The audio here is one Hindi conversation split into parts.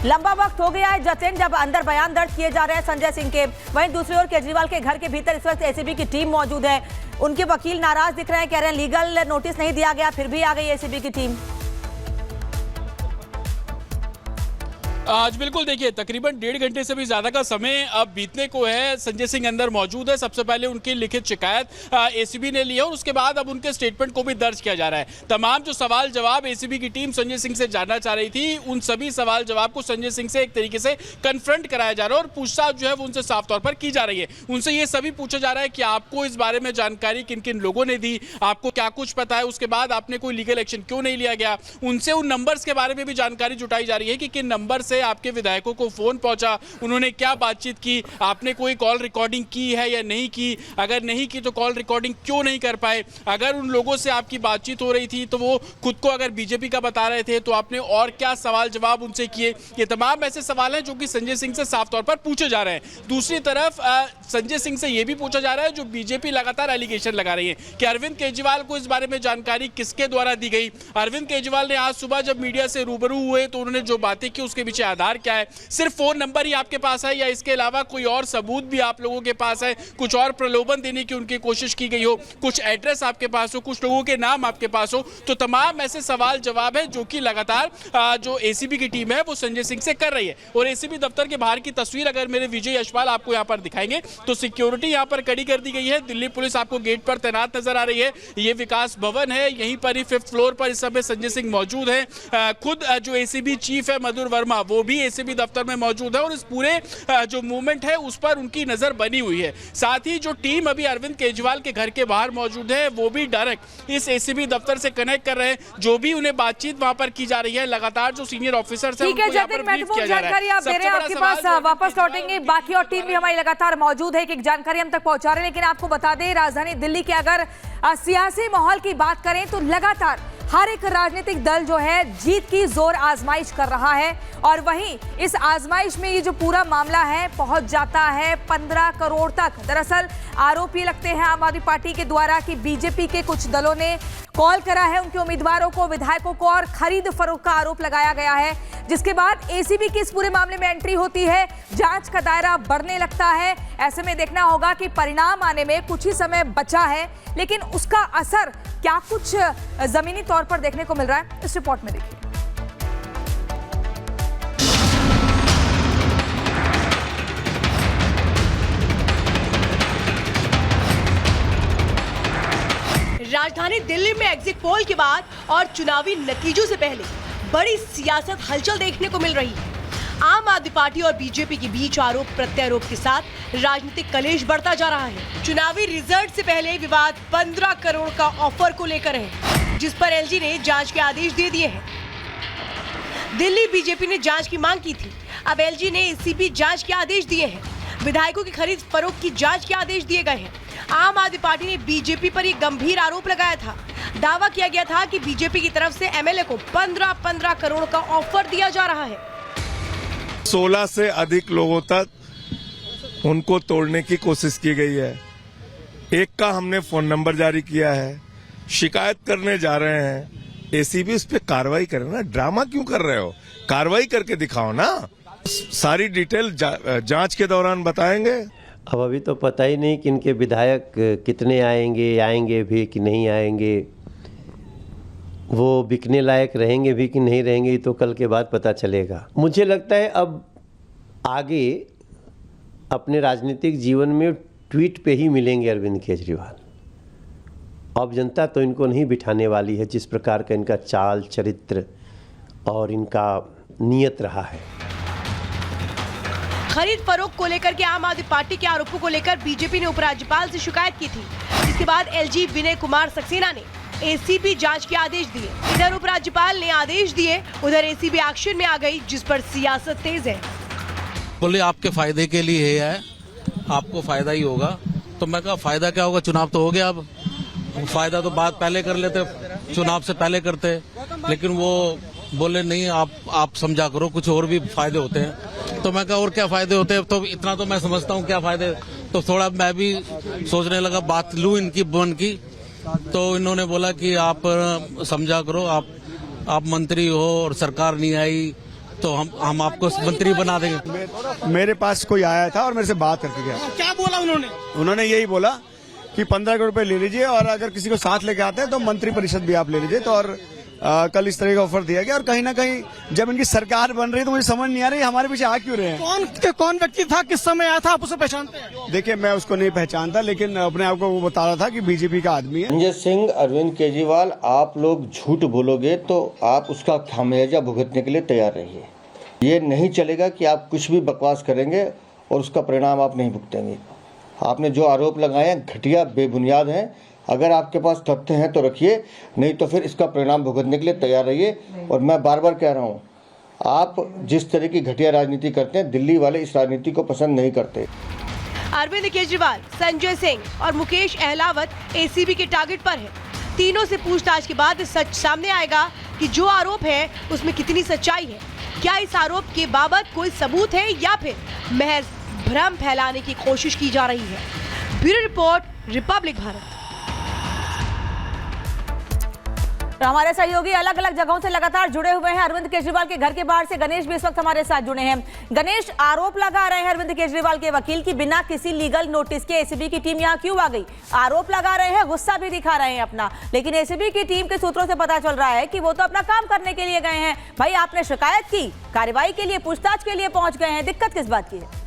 लंबा वक्त हो गया है जतिन जब अंदर बयान दर्ज किए जा रहे हैं संजय सिंह के। वहीं दूसरी ओर केजरीवाल के घर के भीतर इस वक्त एसीबी की टीम मौजूद है। उनके वकील नाराज दिख रहे हैं, कह रहे हैं लीगल नोटिस नहीं दिया गया, फिर भी आ गई एसीबी की टीम। आज बिल्कुल देखिए तकरीबन 1.5 घंटे से भी ज्यादा का समय अब बीतने को है। संजय सिंह अंदर मौजूद है। सबसे पहले उनकी लिखित शिकायत एसीबी ने ली है और उसके बाद अब उनके स्टेटमेंट को भी दर्ज किया जा रहा है। तमाम जो सवाल जवाब एसीबी की टीम संजय सिंह से जानना चाह रही थी, उन सभी सवाल जवाब को संजय सिंह से एक तरीके से कन्फ्रंट कराया जा रहा है और पूछताछ जो है वो उनसे साफ तौर पर की जा रही है। उनसे ये सभी पूछा जा रहा है कि आपको इस बारे में जानकारी किन किन लोगों ने दी, आपको क्या कुछ पता है, उसके बाद आपने कोई लीगल एक्शन क्यों नहीं लिया गया। उनसे उन नंबर्स के बारे में भी जानकारी जुटाई जा रही है कि किन नंबर से आपके विधायकों को फोन पहुंचा, उन्होंने क्या बातचीत की, आपने कोई कॉल रिकॉर्डिंग की है या नहीं की, अगर नहीं की तो कॉल रिकॉर्डिंग क्यों नहीं कर पाए, अगर उन लोगों से आपकी बातचीत हो रही थी तो वो खुद को अगर बीजेपी का बता रहे थे तो आपने और क्या सवाल जवाब उनसे किए। ये तमाम ऐसे सवाल हैं जो कि संजय सिंह से साफ तौर पर पूछे जा रहे हैं। दूसरी तरफ संजय सिंह से यह भी पूछा जा रहा है, जो बीजेपी लगातार एलिगेशन लगा रही है कि अरविंद केजरीवाल को इस बारे में जानकारी किसके द्वारा दी गई। अरविंद केजरीवाल ने आज सुबह जब मीडिया से रूबरू हुए तो उन्होंने जो बातें की उसके पीछे आधार क्या है, सिर्फ फोन नंबर ही आपके पास है या इसके अलावा कोई और सबूत भी आप लोगों के पास है, कुछ और प्रलोभन देने की उनकी कोशिश की गई हो, कुछ एड्रेस आपके पास हो, कुछ लोगों के नाम आपके पास हो। तो तमाम ऐसे सवाल जवाब है जो कि लगातार जो एसीबी की टीम है वो संजय सिंह से कर रही है। और एसीबी दफ्तर के बाहर की तस्वीर अगर मेरे विजय यशपाल आपको यहाँ पर दिखाएंगे तो सिक्योरिटी यहाँ पर कड़ी कर दी गई है। दिल्ली पुलिस आपको गेट पर तैनात नजर आ रही है। ये विकास भवन है, यहीं पर ही 5th फ्लोर पर इस समय संजय सिंह मौजूद है। खुद जो एसीबी चीफ है मधुर वर्मा वो भी एसीबी दफ्तर में मौजूद है और इस पूरे जो मूवमेंट है उस पर उनकी नजर बनी हुई है। साथ ही जो टीम अभी अरविंद केजरीवाल के घर के बाहर मौजूद है वो भी डायरेक्ट इस एसीबी दफ्तर से कनेक्ट कर रहे हैं। जो भी उन्हें बातचीत वहां पर की जा रही है, लगातार जो सीनियर ऑफिसर्स हैं उनको यहां पर ब्रीफ किया जा रहा है। जानकारी आप दे रहे हैं, आपके पास वापस लौटेंगे। बाकी और टीम भी हमारी लगातार मौजूद है, एक जानकारी हम तक पहुंचा रहे हैं। लेकिन आपको बता दें राजधानी दिल्ली के अगर सियासी माहौल की बात करें तो लगातार हर एक राजनीतिक दल जो है जीत की जोर आजमाइश कर रहा है और वहीं इस आजमाइश में ये जो पूरा मामला है पहुंच जाता है 15 करोड़ तक। दरअसल आरोप ये लगते हैं आम आदमी पार्टी के द्वारा कि बीजेपी के कुछ दलों ने कॉल करा है उनके उम्मीदवारों को, विधायकों को और खरीद फरोख्त का आरोप लगाया गया है, जिसके बाद एसीबी की इस पूरे मामले में एंट्री होती है, जांच का दायरा बढ़ने लगता है। ऐसे में देखना होगा कि परिणाम आने में कुछ ही समय बचा है, लेकिन उसका असर क्या कुछ जमीनी तौर पर देखने को मिल रहा है, इस रिपोर्ट में देखिए। राजधानी दिल्ली में एग्जिट पोल के बाद और चुनावी नतीजों से पहले बड़ी सियासत हलचल देखने को मिल रही है। आम आदमी पार्टी और बीजेपी के बीच आरोप प्रत्यारोप के साथ राजनीतिक कलेश बढ़ता जा रहा है। चुनावी रिजल्ट से पहले विवाद 15 करोड़ का ऑफर को लेकर है, जिस पर एलजी ने जांच के आदेश दे दिए हैं। दिल्ली बीजेपी ने जांच की मांग की थी, अब एलजी ने एसीबी जांच के आदेश दिए हैं। विधायकों की खरीद फरोख्त की जांच के आदेश दिए गए हैं। आम आदमी पार्टी ने बीजेपी पर एक गंभीर आरोप लगाया था। दावा किया गया था कि बीजेपी की तरफ से एमएलए को 15 करोड़ का ऑफर दिया जा रहा है। 16 से अधिक लोगों तक उनको तोड़ने की कोशिश की गई है। एक का हमने फोन नंबर जारी किया है, शिकायत करने जा रहे हैं। एसीबी उस पर कार्रवाई करे ना, ड्रामा क्यों कर रहे हो, कार्रवाई करके दिखाओ ना। सारी डिटेल जांच के दौरान बताएंगे। अब अभी तो पता ही नहीं कि इनके विधायक कितने आएंगे भी कि नहीं आएंगे, वो बिकने लायक रहेंगे भी कि नहीं रहेंगे, ये तो कल के बाद पता चलेगा। मुझे लगता है अब आगे अपने राजनीतिक जीवन में ट्वीट पे ही मिलेंगे अरविंद केजरीवाल। अब जनता तो इनको नहीं बिठाने वाली है, जिस प्रकार का इनका चाल चरित्र और इनका नियत रहा है। खरीद फरोख्त को लेकर के आम आदमी पार्टी के आरोपों को लेकर बीजेपी ने उपराज्यपाल से शिकायत की थी, जिसके बाद एलजी विनय कुमार सक्सेना ने एसीबी जांच के आदेश दिए। इधर उपराज्यपाल ने आदेश दिए, उधर एसीबी एक्शन में आ गई, जिस पर सियासत तेज है। बोले आपके फायदे के लिए है, आपको फायदा ही होगा। तो मैं कहा फायदा क्या होगा, चुनाव तो हो गया, अब फायदा तो बात पहले कर लेते, चुनाव से पहले करते। लेकिन वो बोले नहीं, आप समझा करो, कुछ और भी फायदे होते हैं। तो मैं कहा और क्या फायदे होते हैं, तो इतना तो मैं समझता हूँ क्या फायदे। तो थोड़ा मैं भी सोचने लगा, बात लूं इनकी बन की। तो इन्होंने बोला कि आप समझा करो, आप मंत्री हो और सरकार नहीं आई, तो हम आपको मंत्री बना देंगे। मेरे पास कोई आया था और मेरे से बात करके गया। क्या बोला उन्होंने? उन्होंने यही बोला कि 15 करोड़ रुपए ले लीजिए और अगर किसी को साथ लेके आते हैं तो मंत्री परिषद भी आप ले लीजिए। तो और कल इस तरह का ऑफर दिया गया और कहीं ना कहीं जब इनकी सरकार बन रही है तो मुझे समझ नहीं आ रही हमारे पीछे आ क्यों रहे हैं। कौन व्यक्ति था, किस समय आया था, आप उसे पहचानते हैं? देखिए मैं उसको नहीं पहचानता, लेकिन अपने आप को वो बता रहा था कि बीजेपी का आदमी है। संजय सिंह, अरविंद केजरीवाल, आप लोग झूठ बोलोगे तो आप उसका खामियाजा भुगतने के लिए तैयार रहिए। ये नहीं चलेगा कि आप कुछ भी बकवास करेंगे और उसका परिणाम आप नहीं भुगतेंगे। आपने जो आरोप लगाए हैं घटिया, बेबुनियाद हैं। अगर आपके पास तथ्य हैं तो रखिए, नहीं तो फिर इसका परिणाम भुगतने के लिए तैयार रहिए। और मैं बार बार कह रहा हूँ, आप जिस तरह की घटिया राजनीति करते हैं, दिल्ली वाले इस राजनीति को पसंद नहीं करते। अरविंद केजरीवाल, संजय सिंह और मुकेश अहलावत एसीबी के टारगेट पर है। तीनों से पूछताछ के बाद सच सामने आएगा कि जो आरोप है उसमें कितनी सच्चाई है। क्या इस आरोप के बाबत कोई सबूत है या फिर महज भ्रम फैलाने की कोशिश की जा रही है। Bureau report, Republic Bharat. तो हमारे सहयोगी अलग अलग जगहों से लगातार जुड़े हुए हैं। अरविंद केजरीवाल के घर के बाहर से गणेश भी इस वक्त हमारे साथ जुड़े हैं। गणेश, आरोप लगा रहे हैं अरविंद केजरीवाल के वकील की बिना किसी लीगल नोटिस के एसीबी की टीम यहां क्यों आ गई? आरोप लगा रहे हैं, गुस्सा भी दिखा रहे हैं अपना, लेकिन एसीबी की टीम के सूत्रों से पता चल रहा है कि वो तो अपना काम करने के लिए गए हैं। भाई, आपने शिकायत की, कार्रवाई के लिए, पूछताछ के लिए पहुंच गए हैं, दिक्कत किस बात की है?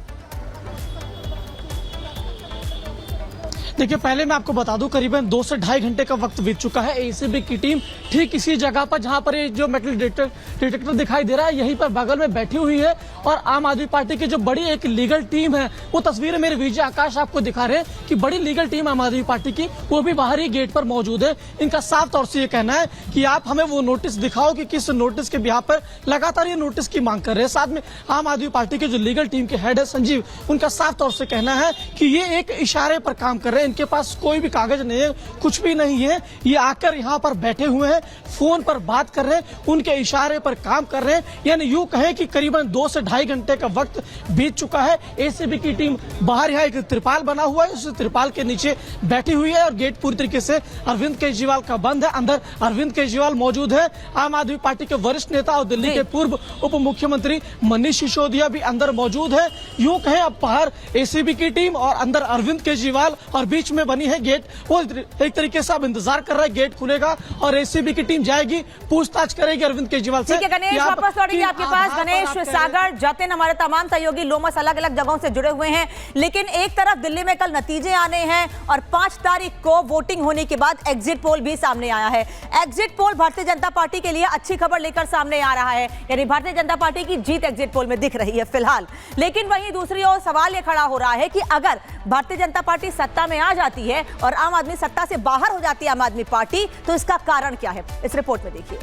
देखिए, पहले मैं आपको बता दूं, करीबन 2 से ढाई घंटे का वक्त बीत चुका है। एसीबी की टीम ठीक इसी जगह पर जहां पर ये जो मेटल डिटेक्टर दिखाई दे रहा है, यहीं पर बगल में बैठी हुई है। और आम आदमी पार्टी की जो बड़ी एक लीगल टीम है, वो तस्वीरें मेरे विजय आकाश आपको दिखा रहे हैं कि बड़ी लीगल टीम आम आदमी पार्टी की, वो भी बाहर ही गेट पर मौजूद है। इनका साफ तौर से ये कहना है कि आप हमें वो नोटिस दिखाओ कि किस नोटिस के बिहाफ पर लगातार ये नोटिस की मांग कर रहे हैं। साथ में आम आदमी पार्टी के जो लीगल टीम के हेड है संजीव, उनका साफ तौर से कहना है कि ये एक इशारे पर काम कर रहे हैं। इनके पास कोई भी कागज नहीं है, कुछ भी नहीं है। ये आकर यहाँ पर बैठे हुए हैं, फोन पर बात कर रहे हैं, उनके इशारे पर काम कर रहे हैं। यानी यूं कहें कि करीबन 2 से ढाई घंटे का वक्त बीत चुका है। एसीबी की टीम बाहर यहाँ एक त्रिपाल बना हुआ है, उस त्रिपाल के नीचे बैठी हुई है और गेट पूरी तरीके से अरविंद केजरीवाल का बंद है। अंदर अरविंद केजरीवाल मौजूद है, आम आदमी पार्टी के वरिष्ठ नेता और दिल्ली के पूर्व उप मुख्यमंत्री मनीष सिसोदिया भी अंदर मौजूद है। यूं कहें अब बाहर एसीबी की टीम और अंदर अरविंद केजरीवाल और बीच में बनी है गेट। वो एक तरीके से अब इंतजार कर रहा है, गेट खुलेगा और एसीबी की टीम जाएगी, पूछताछ करेगी अरविंद केजरीवाल से। ठीक है गणेश, वापस लौटेंगे आपके पास। गणेश, सागर, जतिन, हमारे तमाम सहयोगी लोमस अलग अलग जगहों से जुड़े हुए हैं। लेकिन एक तरफ दिल्ली में कल नतीजे आने हैं और 5 तारीख को वोटिंग होने के बाद एग्जिट पोल भी सामने आया है। Exit poll Bharatiya Janata party के लिए अच्छी खबर लेकर सामने आ रहा है, यानी भारतीय जनता पार्टी की जीत एग्जिट पोल में दिख रही है फिलहाल। लेकिन वहीं दूसरी ओर सवाल यह खड़ा हो रहा है कि अगर भारतीय जनता पार्टी सत्ता में आ जाती है और आम आदमी सत्ता से बाहर हो जाती है आम आदमी पार्टी, तो इसका कारण क्या है? इस रिपोर्ट में देखिए।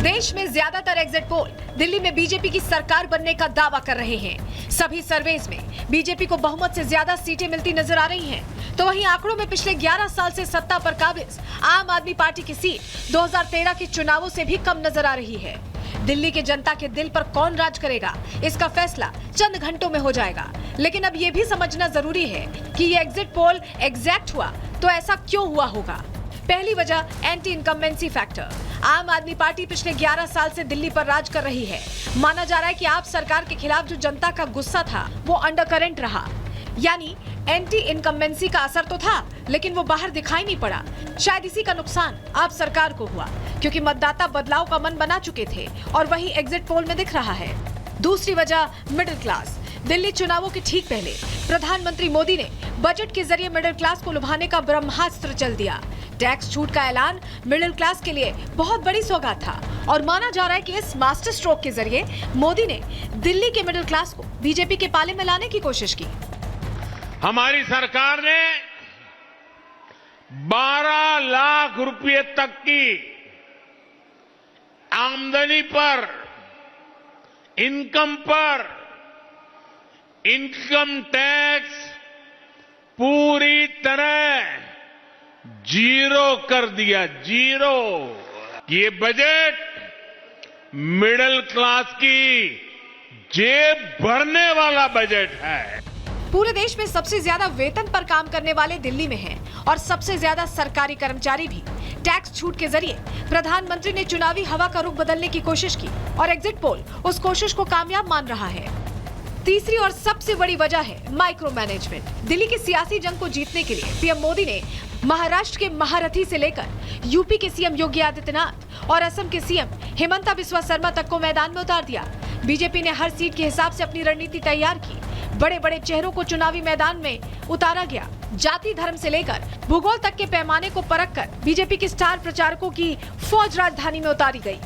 देश में ज्यादातर एग्जिट पोल दिल्ली में बीजेपी की सरकार बनने का दावा कर रहे हैं। सभी सर्वेज में बीजेपी को बहुमत से ज्यादा सीटें मिलती नजर आ रही हैं। तो वहीं आंकड़ों में पिछले 11 साल से सत्ता पर काबिज आम आदमी पार्टी की सीट 2013 के चुनावों से भी कम नजर आ रही है। दिल्ली के जनता के दिल पर कौन राज करेगा, इसका फैसला चंद घंटों में हो जाएगा। लेकिन अब ये भी समझना जरूरी है कि ये एग्जिट पोल एग्जैक्ट हुआ तो ऐसा क्यों हुआ होगा। पहली वजह एंटी इनकम्बेंसी फैक्टर। आम आदमी पार्टी पिछले 11 साल से दिल्ली पर राज कर रही है। माना जा रहा है कि आप सरकार के खिलाफ जो जनता का गुस्सा था वो अंडरकरेंट रहा, यानी एंटी इनकम्बेंसी का असर तो था लेकिन वो बाहर दिखाई नहीं पड़ा। शायद इसी का नुकसान आप सरकार को हुआ, क्योंकि मतदाता बदलाव का मन बना चुके थे और वही एग्जिट पोल में दिख रहा है। दूसरी वजह मिडिल क्लास। दिल्ली चुनावों के ठीक पहले प्रधानमंत्री मोदी ने बजट के जरिए मिडिल क्लास को लुभाने का ब्रह्मास्त्र चल दिया। टैक्स छूट का ऐलान मिडिल क्लास के लिए बहुत बड़ी सौगात था और माना जा रहा है कि इस मास्टर स्ट्रोक के जरिए मोदी ने दिल्ली के मिडिल क्लास को बीजेपी के पाले में लाने की कोशिश की। हमारी सरकार ने 12 लाख रुपए तक की आमदनी पर, इनकम पर इनकम टैक्स पूरी तरह जीरो कर दिया, जीरो। ये बजट मिडिल क्लास की जेब भरने वाला बजट है। पूरे देश में सबसे ज्यादा वेतन पर काम करने वाले दिल्ली में हैं और सबसे ज्यादा सरकारी कर्मचारी भी टैक्स छूट के जरिए प्रधानमंत्री ने चुनावी हवा का रुख बदलने की कोशिश की और एग्जिट पोल उस कोशिश को कामयाब मान रहा है। तीसरी और सबसे बड़ी वजह है माइक्रो मैनेजमेंट। दिल्ली की सियासी जंग को जीतने के लिए पीएम मोदी ने महाराष्ट्र के महारथी से लेकर यूपी के सीएम योगी आदित्यनाथ और असम के सीएम हिमंता बिस्वा शर्मा तक को मैदान में उतार दिया। बीजेपी ने हर सीट के हिसाब से अपनी रणनीति तैयार की। बड़े बड़े चेहरों को चुनावी मैदान में उतारा गया। जाति धर्म से लेकर भूगोल तक के पैमाने को परखकर बीजेपी के स्टार प्रचारकों की फौज राजधानी में उतारी गई।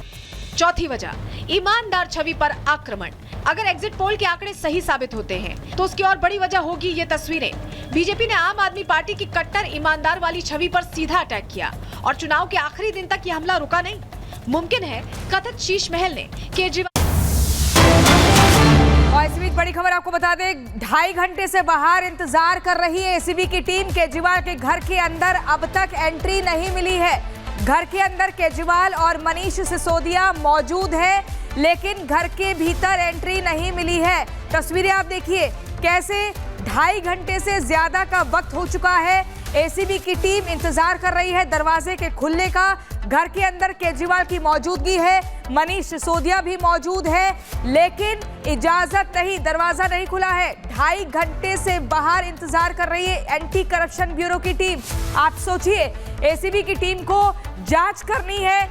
चौथी वजह, ईमानदार छवि पर आक्रमण। अगर एग्जिट पोल के आंकड़े सही साबित होते हैं तो उसकी और बड़ी वजह होगी ये तस्वीरें। बीजेपी ने आम आदमी पार्टी की कट्टर ईमानदार वाली छवि पर सीधा अटैक किया और चुनाव के आखिरी दिन तक ये हमला रुका नहीं। मुमकिन है कथित शीश महल ने केजरीवाल। और इस बीच बड़ी खबर आपको बता दें, 2.5 घंटे से बाहर इंतजार कर रही है एसीबी की टीम। केजरीवाल के घर के अंदर अब तक एंट्री नहीं मिली है। घर के अंदर केजरीवाल और मनीष सिसोदिया मौजूद है, लेकिन घर के भीतर एंट्री नहीं मिली है। तस्वीरें आप देखिए कैसे 2.5 घंटे से ज्यादा का वक्त हो चुका है। एसीबी की टीम इंतजार कर रही है दरवाजे के खुलने का। घर के अंदर केजरीवाल की मौजूदगी है, मनीष सिसोदिया भी मौजूद है, लेकिन इजाजत नहीं, दरवाजा नहीं खुला है। 2.5 घंटे से बाहर इंतजार कर रही है एंटी करप्शन ब्यूरो की टीम। आप सोचिए, एसीबी की टीम को जांच करनी है